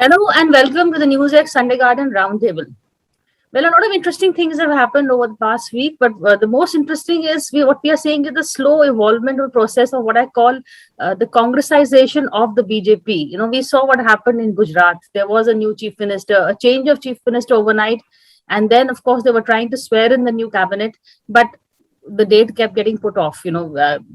Hello and welcome to the NewsX Sunday Garden Roundtable. Well, a lot of interesting things have happened over the past week, but the most interesting is what we are seeing is the slow evolvement or process of what I call the Congressization of the BJP. We saw what happened in Gujarat. There was a new chief minister, a change of chief minister overnight, and then, of course, they were trying to swear in the new cabinet, but the date kept getting put off.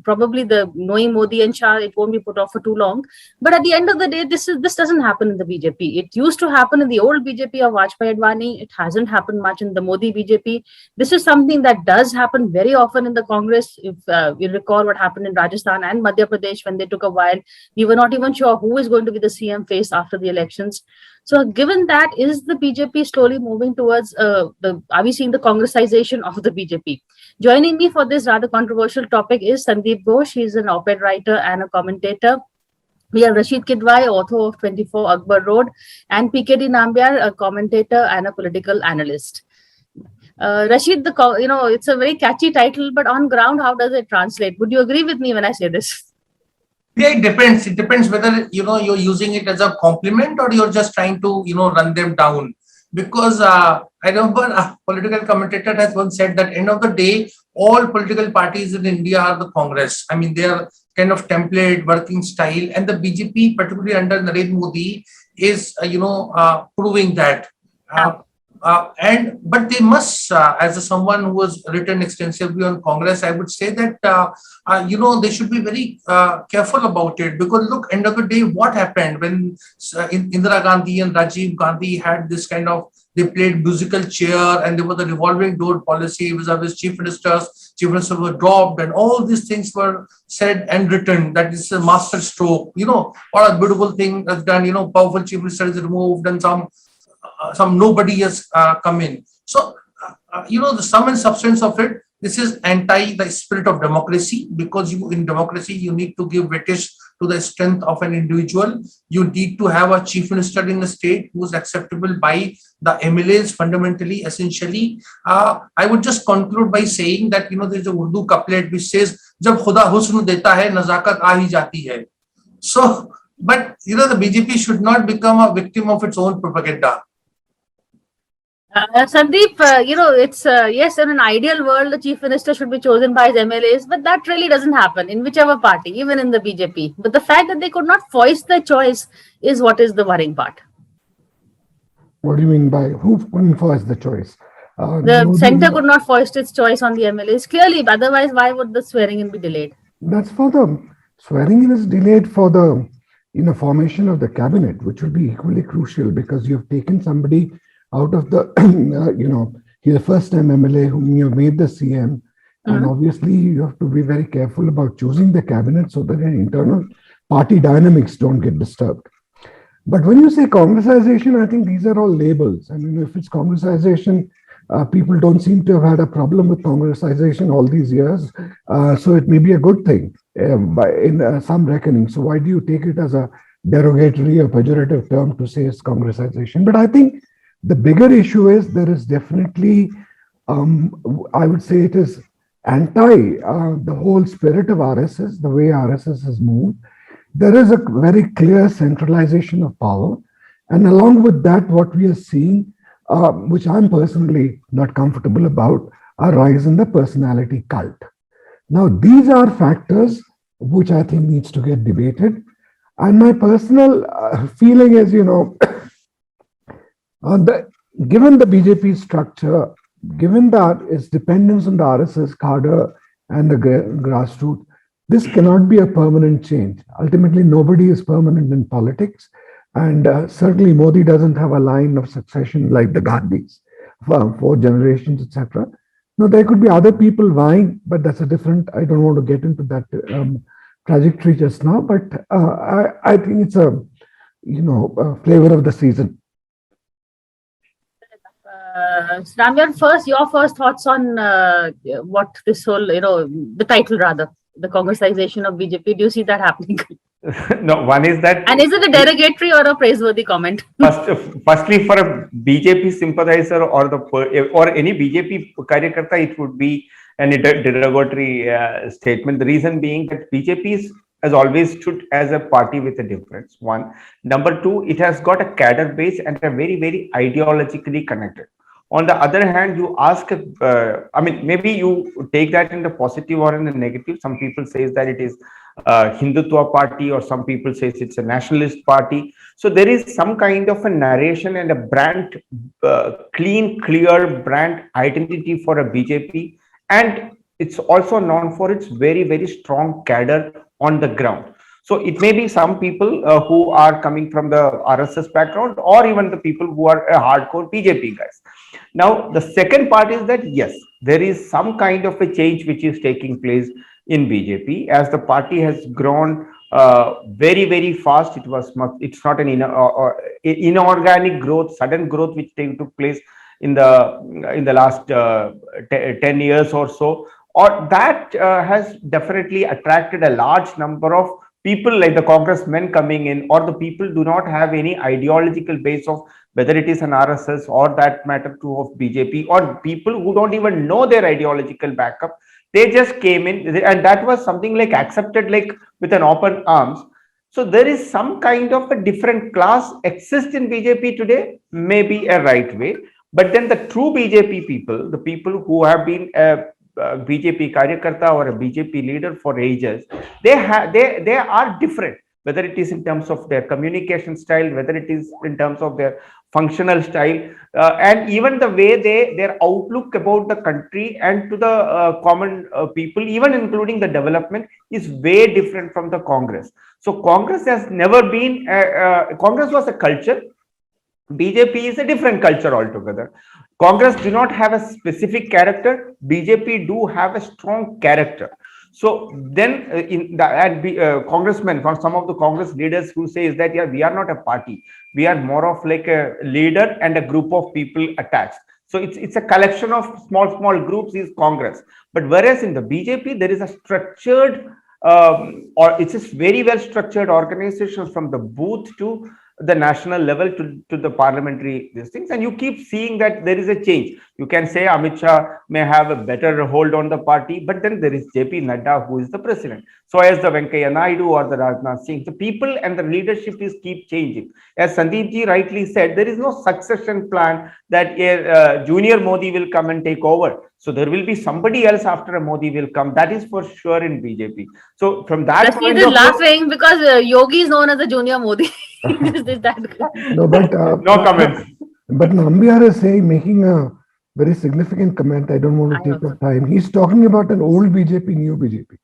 Probably the knowing Modi and Shah, it won't be put off for too long. But at the end of the day, this doesn't happen in the BJP. It used to happen in the old BJP of Vajpayee Advani. It hasn't happened much in the Modi BJP. This is something that does happen very often in the Congress. If we recall what happened in Rajasthan and Madhya Pradesh when they took a while, we were not even sure who is going to be the CM face after the elections. So, given that, is the BJP slowly moving towards are we seeing the Congressization of the BJP? Joining me for this rather controversial topic is Sandeep Ghosh. He's an op-ed writer and a commentator. We have Rashid Kidwai, author of 24 Akbar Road, and PKD Nambiar, a commentator and a political analyst. Rashid, it's a very catchy title, but on ground, how does it translate? Would you agree with me when I say this? Yeah, it depends. It depends whether you're using it as a compliment or you're just trying to run them down. Because I remember a political commentator has once said that end of the day, all political parties in India are the Congress. I mean, they are kind of template working style, and the BJP, particularly under Narendra Modi, is proving that. But they must, someone who has written extensively on Congress, I would say that they should be very careful about it, because look, end of the day, what happened when Indira Gandhi and Rajiv Gandhi had this kind of, they played musical chair and there was a revolving door policy vis-a-vis chief ministers. Chief ministers were dropped and all these things were said and written. That is a master stroke. What a beautiful thing that's done. Powerful chief minister is removed and some nobody has come in. So, the sum and substance of it, this is anti the spirit of democracy, because in democracy, you need to give weightage to the strength of an individual. You need to have a chief minister in the state who is acceptable by the MLAs fundamentally, essentially. I would just conclude by saying that, there's a Urdu couplet which says, "Jab Khuda husn deta hai, nazakat aa hi jati hai." So, but, the BJP should not become a victim of its own propaganda. Sandeep, it's yes, in an ideal world, the chief minister should be chosen by his MLAs, but that really doesn't happen in whichever party, even in the BJP. But the fact that they could not voice their choice is what is the worrying part. What do you mean by who couldn't voice the choice? The center could not voice its choice on the MLAs clearly. Otherwise, why would the swearing in be delayed? That's for the swearing in is delayed for the formation of the cabinet, which will be equally crucial, because you've taken somebody out of the, he's a first-time MLA whom you made the CM. And obviously, you have to be very careful about choosing the cabinet so that internal party dynamics don't get disturbed. But when you say Congressization, I think these are all labels. And if it's Congressization, people don't seem to have had a problem with Congressization all these years. So it may be a good thing in some reckoning. So why do you take it as a derogatory or pejorative term to say it's Congressization? But I think the bigger issue is there is definitely, I would say it is anti the whole spirit of RSS, the way RSS has moved. There is a very clear centralization of power. And along with that, what we are seeing, which I'm personally not comfortable about, a rise in the personality cult. Now, these are factors which I think needs to get debated. And my personal feeling is, given the BJP structure, given that its dependence on the RSS cadre and the grassroots, this cannot be a permanent change. Ultimately, nobody is permanent in politics. And certainly Modi doesn't have a line of succession like the Gandhis, for 4 generations, etc. Now, there could be other people vying, but that's a different, I don't want to get into that trajectory just now, but I think it's a flavor of the season. Nambiar, first, your first thoughts on what this whole, the title rather, the Congressization of BJP. Do you see that happening? No, one is that. And is it a derogatory or a praiseworthy comment? Firstly, for a BJP sympathizer or any BJP karyakarta, it would be a derogatory statement. The reason being that BJP is has always stood as a party with a difference. One. Number two, it has got a cadre base and a very, very ideologically connected. On the other hand, you ask, I mean, maybe you take that in the positive or in the negative. Some people say that it is a Hindutva party, or some people say it's a nationalist party. So there is some kind of a narration and a brand, clean, clear brand identity for a BJP. And it's also known for its very, very strong cadre on the ground. So it may be some people who are coming from the RSS background, or even the people who are hardcore BJP guys. Now, the second part is that, yes, there is some kind of a change which is taking place in BJP as the party has grown very, very fast. It's not an inorganic growth, sudden growth which took place in the last 10 years or so, or that has definitely attracted a large number of people like the congressmen coming in, or the people do not have any ideological base of whether it is an RSS or that matter too of BJP, or people who don't even know their ideological backup. They just came in, and that was something like accepted like with an open arms. So there is some kind of a different class exists in BJP today, maybe a right way. But then the true BJP people, the people who have been BJP Karyakarta or a BJP leader for ages, they are different, whether it is in terms of their communication style, whether it is in terms of their functional style, and even the way their outlook about the country and to the common people, even including the development, is way different from the Congress. So Congress has never been, Congress was a culture. BJP is a different culture altogether. Congress do not have a specific character. BJP do have a strong character. So then congressmen, for some of the Congress leaders who say is that, yeah, we are not a party. We are more of like a leader and a group of people attached. So it's a collection of small groups is Congress. But whereas in the BJP, there is a structured, or it's a very well structured organization from the booth to the national level to the parliamentary these things, and you keep seeing that there is a change. You can say Amit Shah may have a better hold on the party, but then there is JP Nadda who is the president. So as the Venkaiah Naidu or the Rajnath Singh, the people and the leadership is keep changing. As Sandeep ji rightly said, there is no succession plan that a junior Modi will come and take over. So there will be somebody else after a Modi will come. That is for sure in BJP. So from that point of view, laughing because Yogi is known as the junior Modi. No, but no comments. But Nambiar is saying, making a very significant comment. I don't want to take up time. He's talking about an old BJP, new BJP.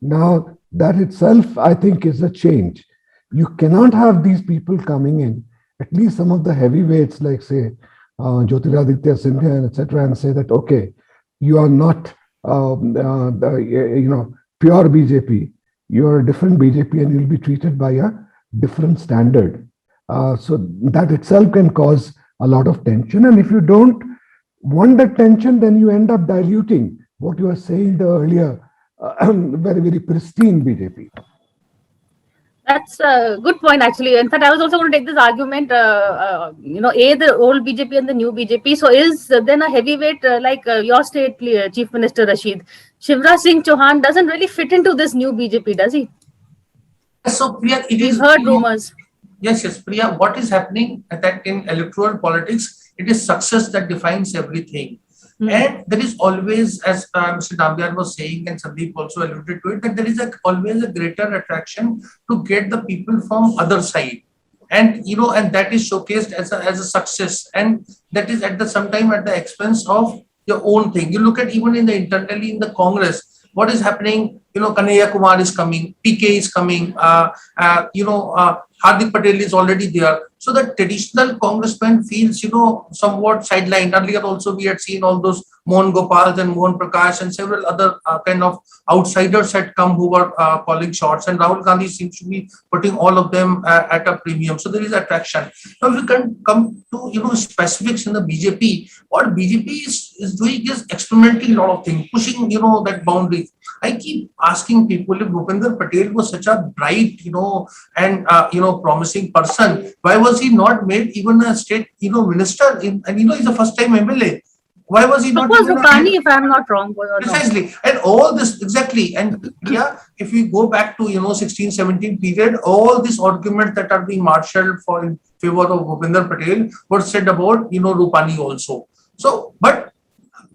Now, that itself, I think, is a change. You cannot have these people coming in, at least some of the heavyweights, like, say, Jyotiraditya Scindia, and etc., and say that, okay, you are not, pure BJP. You are a different BJP, and you'll be treated by a different standard. So that itself can cause a lot of tension. And if you don't want that tension, then you end up diluting what you were saying the earlier, very, very pristine BJP. That's a good point, actually. In fact, I was also going to take this argument, the old BJP and the new BJP. So is then a heavyweight like your state Chief Minister Rashid, Shivraj Singh Chauhan doesn't really fit into this new BJP, does he? So Priya, We've heard rumors. Yes, Priya, what is happening that in electoral politics, it is success that defines everything. And there is always, as Mr. Nambiar was saying, and Sandeep also alluded to it, that there is always a greater attraction to get the people from other side. And, and that is showcased as a success. And that is sometime at the expense of your own thing. You look at even internally in the Congress, what is happening, Kanhaiya Kumar is coming, PK is coming, Hardik Patel is already there. So the traditional congressman feels, somewhat sidelined. Earlier also we had seen all those Mohan Gopal and Mohan Prakash and several other kind of outsiders had come who were calling shots. And Rahul Gandhi seems to be putting all of them at a premium. So there is attraction. Now if we can come to, specifics in the BJP, what BJP is doing is experimenting a lot of things, pushing, that boundary. I keep asking people, if Bhupender Patel was such a bright, and, promising person, why was he not made even a state, minister? And, he's a first-time MLA. Why was he So not was even Rupani, if I'm not wrong, or no? precisely? And all this, exactly. And yeah, if we go back to, 16-17 period, all these arguments that are being marshaled for in favor of Bhupinder Patel were said about, Rupani also. So, but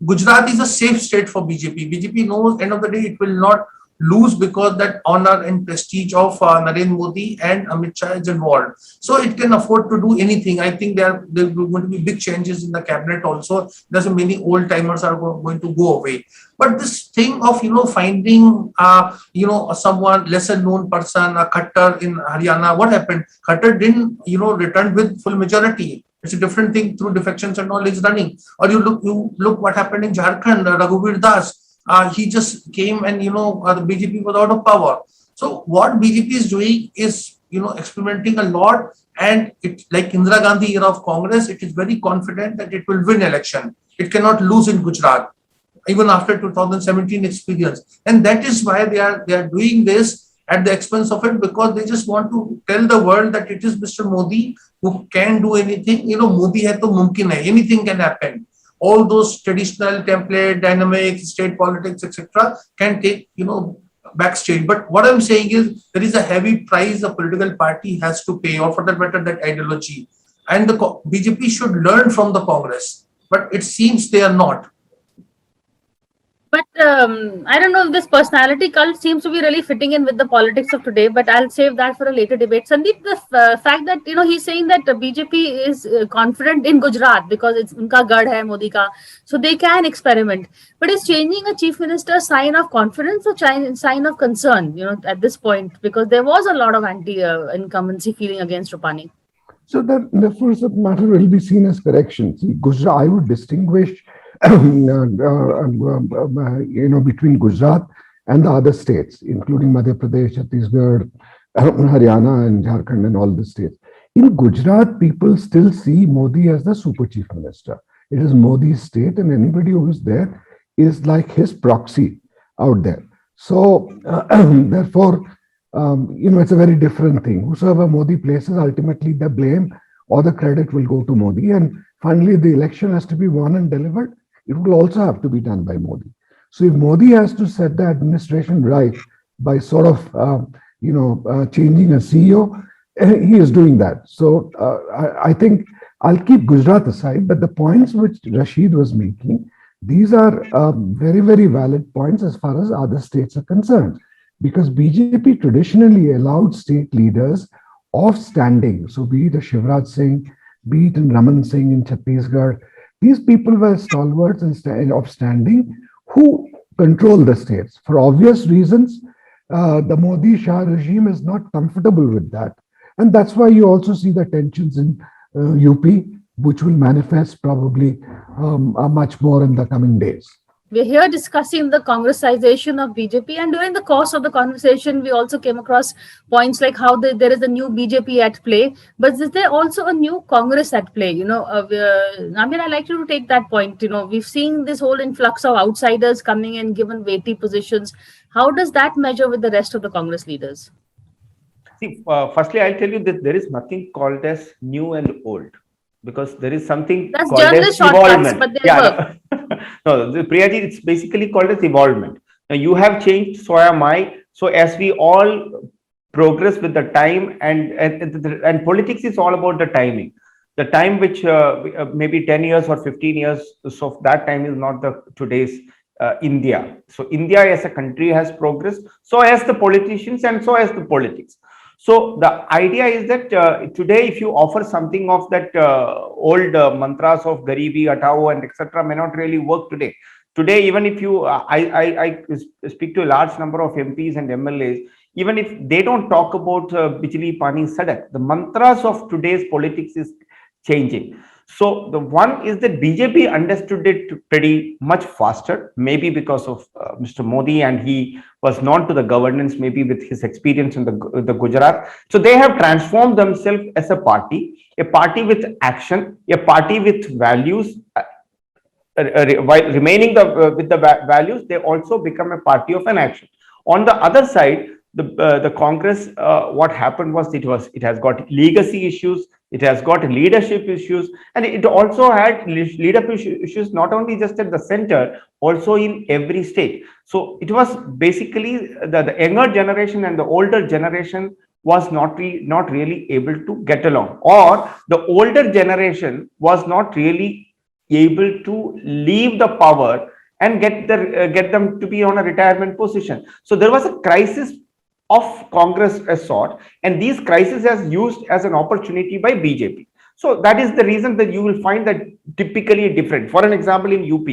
Gujarat is a safe state for BJP. BJP knows end of the day it will not lose because that honor and prestige of Narendra Modi and Amit Shah is involved. So it can afford to do anything. I think there are going to be big changes in the cabinet also. There's many old timers are going to go away. But this thing of finding someone lesser known person, a Khattar in Haryana, what happened? Khattar didn't return with full majority. It's a different thing through defections and all is running. Or you look what happened in Jharkhand, Raghuveer Das. He just came and the BJP was out of power. So what BJP is doing is experimenting a lot, and it, like Indira Gandhi era of Congress, it is very confident that it will win election. It cannot lose in Gujarat, even after 2017 experience, and that is why they are doing this at the expense of it, because they just want to tell the world that it is Mr. Modi who can do anything. Modi hai to mumkin hai, anything can happen. All those traditional template, dynamics, state politics, etc., can take backstage. But what I'm saying is there is a heavy price a political party has to pay, or for that matter, that ideology. And the BJP should learn from the Congress, but it seems they are not. But I don't know if this personality cult seems to be really fitting in with the politics of today, but I'll save that for a later debate. Sandeep, the fact that, he's saying that BJP is confident in Gujarat because it's unka gad hai Modi ka, so they can experiment. But is changing a chief minister a sign of confidence or sign of concern, at this point? Because there was a lot of anti-incumbency feeling against Rupani. So that the first matter will be seen as correction. See, Gujarat, I would distinguish between Gujarat and the other states, including Madhya Pradesh, Chhattisgarh, Haryana, and Jharkhand, and all the states. In Gujarat, people still see Modi as the super chief minister. It is Modi's state, and anybody who is there is like his proxy out there. So, therefore, it's a very different thing. Whosoever Modi places, ultimately the blame or the credit will go to Modi. And finally, the election has to be won and delivered. It will also have to be done by Modi. So if Modi has to set the administration right by sort of, changing a CEO, he is doing that. So I think I'll keep Gujarat aside, but the points which Rashid was making, these are very, very valid points as far as other states are concerned, because BJP traditionally allowed state leaders of standing. So be it a Shivraj Singh, be it in Raman Singh in Chhattisgarh, these people were stalwarts and of standing who control the states. For obvious reasons, the Modi-Shah regime is not comfortable with that. And that's why you also see the tensions in UP, which will manifest probably much more in the coming days. We're here discussing the Congressization of BJP, and during the course of the conversation, we also came across points like how there is a new BJP at play, but is there also a new Congress at play? I'd like you to take that point. We've seen this whole influx of outsiders coming in, given weighty positions. How does that measure with the rest of the Congress leaders? See, firstly, I'll tell you that there is nothing called as new and old, because there is something That's called as evolvement. But they work. No, Priyaji, it's basically called as evolvement. Now you have changed, so am I. So as we all progress with the time, and politics is all about the timing. The time which maybe 10 years or 15 years, so that time is not the today's India. So India as a country has progressed, so as the politicians and so as the politics. So the idea is that today, if you offer something of that old mantras of Garibi, Hatao, and etc., may not really work today. Today, even if you, I speak to a large number of MPs and MLAs, even if they don't talk about Bijli Pani Sadak, the mantras of today's politics is changing. So the one is that BJP understood it pretty much faster, maybe because of Mr. Modi, and he was known to the governance, maybe with his experience in the Gujarat. So they have transformed themselves as a party with action, a party with values. While remaining with the values, they also become a party of an action. On the other side, the Congress, what happened was it has got legacy issues. It has got leadership issues, and it also had leadership issues not only just at the center, also in every state. So it was basically the younger generation and the older generation was not really able to get along, or the older generation was not really able to leave the power and get them to be on a retirement position. So there was a crisis of Congress as sort, and these crises as used as an opportunity by BJP. So that is the reason that you will find that typically different. For an example, in UP,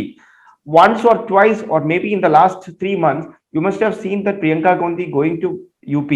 once or twice, or maybe in the last 3 months, you must have seen that Priyanka Gandhi going to UP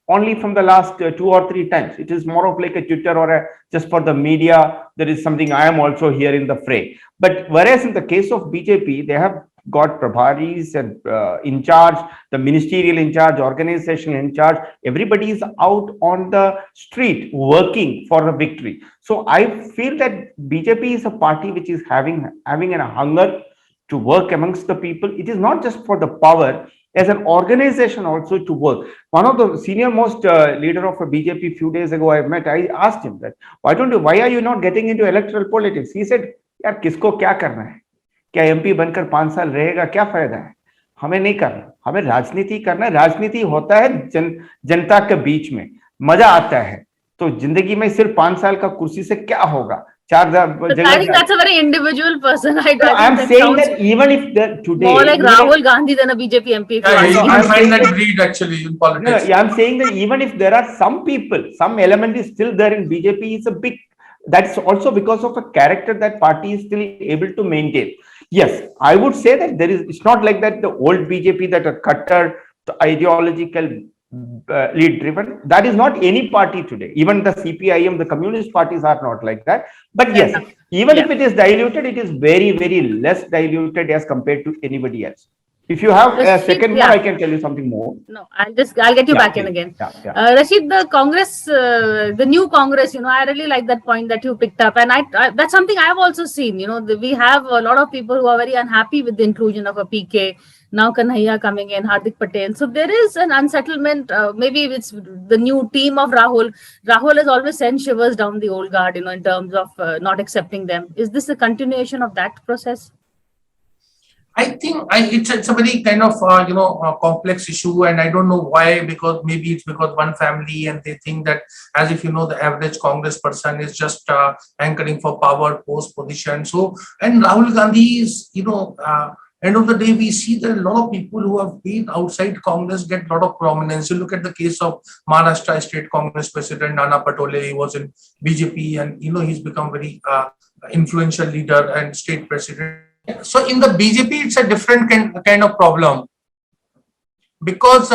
only from the last 2 or 3 times. It is more of like a Twitter or just for the media. There is something I am also here in the fray. But whereas in the case of BJP, they have got prabharis and in charge, the ministerial in charge, organizational in charge. Everybody is out on the street working for the victory. So I feel that BJP is a party which is having a hunger to work amongst the people. It is not just for the power, as an organization also to work. One of the senior most leader of a BJP few days ago I met, I asked him that, why are you not getting into electoral politics? He said, यार किसको क्या करना है, क्या MP बनकर 5 साल रहेगा, क्या फायदा है, हमें नहीं करना, हमें राजनीति करना है। राजनीति होता है जनता के बीच में, मजा आता है। तो जिंदगी में सिर्फ 5 साल का कुर्सी से क्या होगा? I think that's a very individual person. I'm saying that even if today more like Rahul Gandhi than a BJP MP. I find that breed actually in politics. No, I'm saying that even if there are some people, some element is still there in BJP, is a big. That's also because of a character that party is still able to maintain. Yes, I would say that there is. It's not like that the old BJP that are cutter, ideological, lead driven. That is not any party today. Even the CPIM, the communist parties are not like that. But yes, even if it is diluted, it is very, very less diluted as compared to anybody else. If you have a second one, I can tell you something more. No, I'll get you back in again. Rashid, the Congress, the new Congress, I really like that point that you picked up. And I that's something I've also seen, we have a lot of people who are very unhappy with the inclusion of a PK. Now Kanhaiya coming in, Hardik Patel. So there is an unsettlement. Maybe it's the new team of Rahul. Rahul has always sent shivers down the old guard, in terms of not accepting them. Is this a continuation of that process? I think it's a very kind of complex issue, and I don't know why. Because maybe it's because one family, and they think that, as if the average Congress person is just anchoring for power, post position. So, and Rahul Gandhi is end of the day, we see that a lot of people who have been outside Congress get a lot of prominence. You look at the case of Maharashtra State Congress President Nana Patole. He was in BJP, and he's become very influential leader and state president. So in the BJP, it's a different kind of problem, because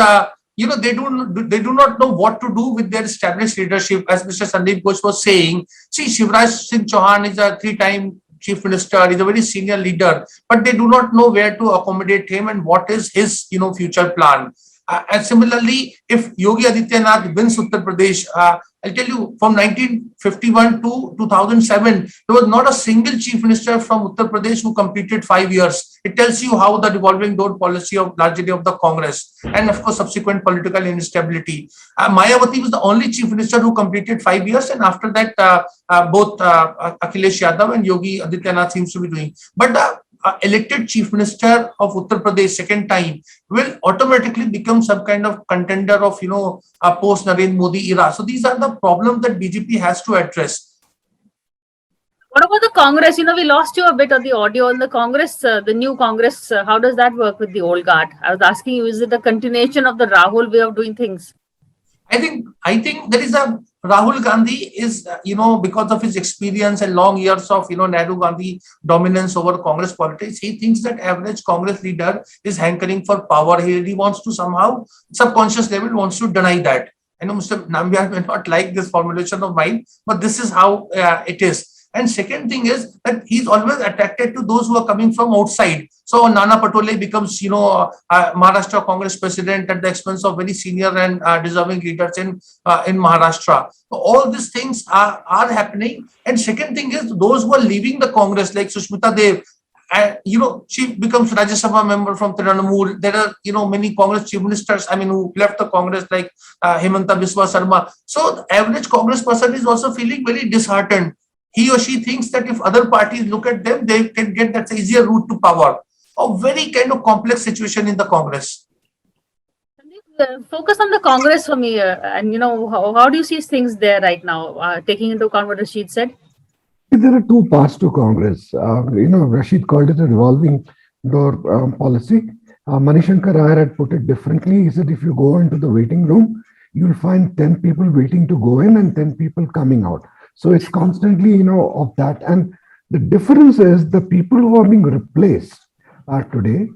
they do not know what to do with their established leadership. As Mr. Sandeep Ghosh was saying, see, Shivraj Singh Chauhan is a 3-time chief minister, is a very senior leader, but they do not know where to accommodate him and what is his future plan. And similarly, if Yogi Adityanath wins Uttar Pradesh, I'll tell you, from 1951 to 2007, there was not a single chief minister from Uttar Pradesh who completed 5 years. It tells you how the revolving door policy of largely of the Congress, and of course subsequent political instability. Mayawati was the only chief minister who completed 5 years, and after that, both Akhilesh Yadav and Yogi Adityanath seems to be doing. But elected chief minister of Uttar Pradesh second time will automatically become some kind of contender of a post Narendra Modi era. So these are the problems that BJP has to address. What about the Congress? We lost you a bit of the audio on the Congress, the new Congress. How does that work with the old guard? I was asking you, is it a continuation of the Rahul way of doing things? I think there is a Rahul Gandhi is, because of his experience and long years of, Nehru Gandhi dominance over Congress politics, he thinks that average Congress leader is hankering for power. He wants to somehow, subconscious level, wants to deny that. I know Mr. Nambiar may not like this formulation of mine, but this is how it is. And second thing is that he's always attracted to those who are coming from outside. So Nana Patole becomes, Maharashtra Congress president at the expense of very senior and deserving leaders in Maharashtra. So all these things are happening. And second thing is those who are leaving the Congress, like Sushmita Dev, she becomes Rajya Sabha member from Trinamool. There are, many Congress chief ministers, who left the Congress like Himanta Biswa Sarma. So the average Congress person is also feeling very disheartened. He or she thinks that if other parties look at them, they can get that easier route to power. A very kind of complex situation in the Congress. Focus on the Congress for me, and how do you see things there right now, taking into account what Rashid said? There are two parts to Congress. Rashid called it a revolving door policy. Manishankar Iyer had put it differently. He said, if you go into the waiting room, you'll find 10 people waiting to go in and 10 people coming out. So it's constantly, of that. And the difference is the people who are being replaced today,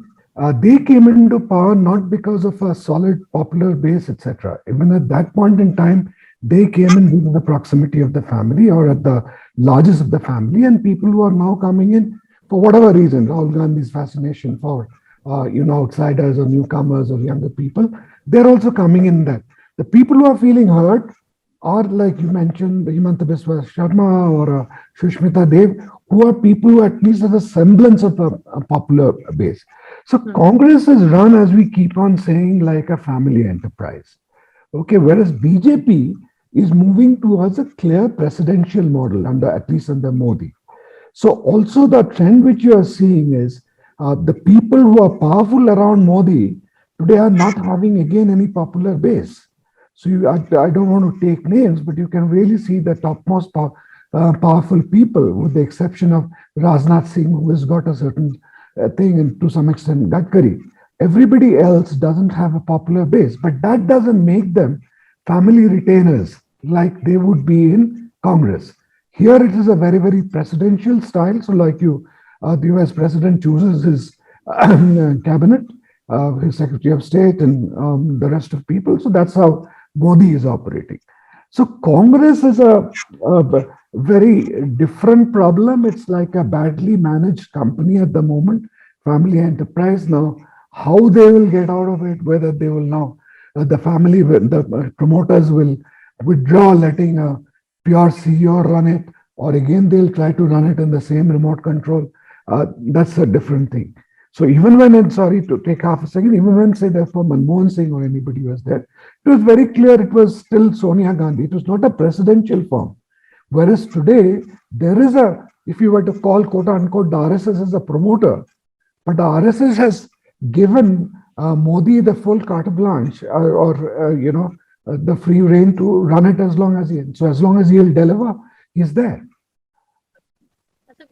they came into power not because of a solid popular base, etc. Even at that point in time, they came in due to the proximity of the family or at the largest of the family, and people who are now coming in for whatever reason, Rahul Gandhi's fascination for outsiders or newcomers or younger people, they're also coming in there. The people who are feeling hurt are, like you mentioned, Himanta Biswa Sharma or Shushmita Dev, who are people who at least have a semblance of a popular base. So Congress is run, as we keep on saying, like a family enterprise. Okay, whereas BJP is moving towards a clear presidential model at least under Modi. So also the trend which you are seeing is the people who are powerful around Modi today are not having again any popular base. So I don't want to take names, but you can really see the topmost powerful people, with the exception of Rajnath Singh, who has got a certain thing, and to some extent Gadkari. Everybody else doesn't have a popular base, but that doesn't make them family retainers like they would be in Congress. Here it is a very, very presidential style. So like the US president chooses his cabinet, his Secretary of State and the rest of people. So that's how Modi is operating. So Congress is a very different problem. It's like a badly managed company at the moment, family enterprise. Now, how they will get out of it, whether they will now, the promoters will withdraw, letting a pure CEO run it, or again, they'll try to run it in the same remote control. That's a different thing. So even when, sorry to take half a second, even when, say, therefore Manmohan Singh or anybody was there, it was very clear it was still Sonia Gandhi. It was not a presidential form. Whereas today, there is if you were to call, quote unquote, the RSS as a promoter, but the RSS has given Modi the full carte blanche the free rein to run it as long as so as long as he'll deliver, he's there.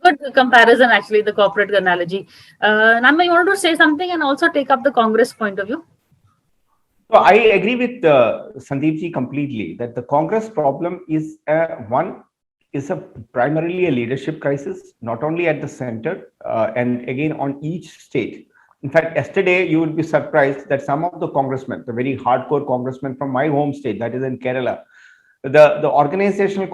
Good comparison, actually, the corporate analogy. Nanda, you wanted to say something and also take up the Congress point of view? So I agree with Sandeep ji completely that the Congress problem is primarily a leadership crisis, not only at the center and again on each state. In fact, yesterday you would be surprised that some of the congressmen, the very hardcore congressmen from my home state, that is in Kerala, the organizational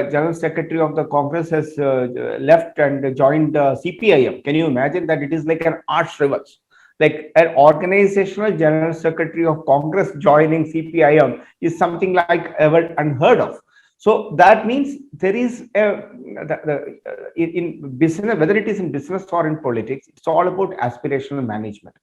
general secretary of the Congress has left and joined CPIM. Can you imagine that? It is like an arch reverse. Like an organizational general secretary of Congress joining CPIM is something like ever unheard of. So that means there is in business, whether it is in business or in politics, it's all about aspirational management.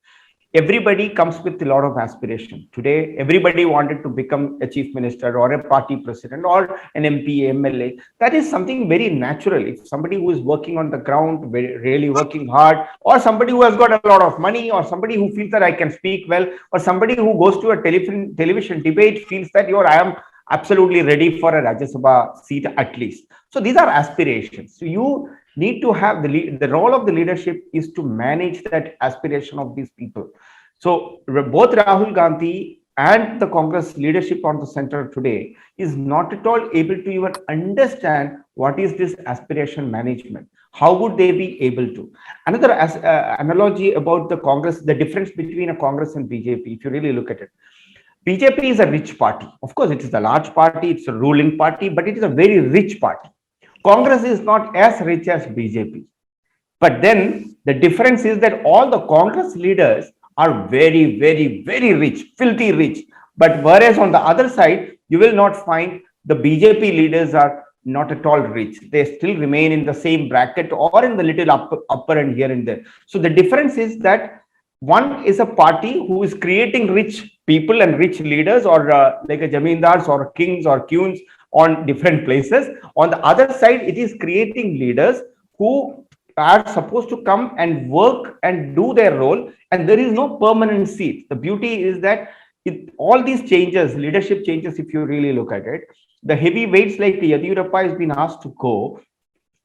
Everybody comes with a lot of aspiration. Today, everybody wanted to become a chief minister or a party president or an MP, MLA. That is something very natural. If somebody who is working on the ground, really working hard, or somebody who has got a lot of money, or somebody who feels that I can speak well, or somebody who goes to a television debate feels that I am absolutely ready for a Rajya Sabha seat at least. So these are aspirations. So you need to have the role of the leadership is to manage that aspiration of these people. So both Rahul Gandhi and the Congress leadership on the center today is not at all able to even understand what is this aspiration management. How would they be able to? Another analogy about the Congress, the difference between a Congress and BJP, if you really look at it. BJP is a rich party. Of course, it is a large party, it's a ruling party, but it is a very rich party. Congress is not as rich as BJP. But then the difference is that all the Congress leaders are very, very, very rich, filthy rich. But whereas on the other side, you will not find the BJP leaders are not at all rich. They still remain in the same bracket or in the little upper and here and there. So the difference is that one is a party who is creating rich people and rich leaders, or like a jamindars or kings or queens on different places. On the other side, it is creating leaders who are supposed to come and work and do their role, and there is no permanent seat. The beauty is that all these changes, leadership changes, if you really look at it, the heavyweights like Yadiyurappa has been asked to go.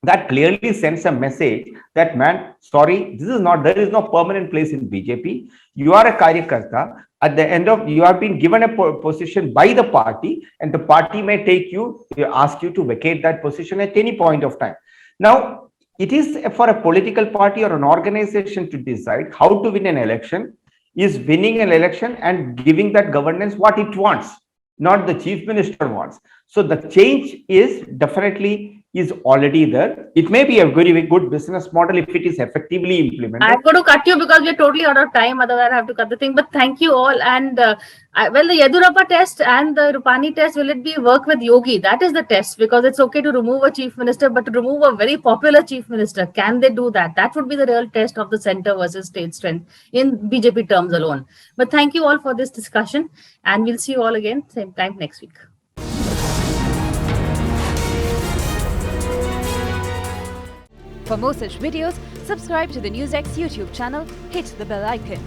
That clearly sends a message that, man, sorry, there is no permanent place in BJP. You are a Karyakarta. At the end of, you have been given a position by the party, and the party may ask you to vacate that position at any point of time. Now, it is for a political party or an organization to decide how to win an election. Is winning an election and giving that governance what it wants, not the chief minister wants. So the change is definitely already there. It may be a very good business model if it is effectively implemented. I'm going to cut you because we're totally out of time. Otherwise, I have to cut the thing. But thank you all. And the Yadurappa test and the Rupani test, will it be work with Yogi? That is the test, because it's okay to remove a chief minister, but to remove a very popular chief minister, can they do that? That would be the real test of the center versus state strength in BJP terms alone. But thank you all for this discussion, and we'll see you all again same time next week. For more such videos, subscribe to the NewsX YouTube channel, hit the bell icon.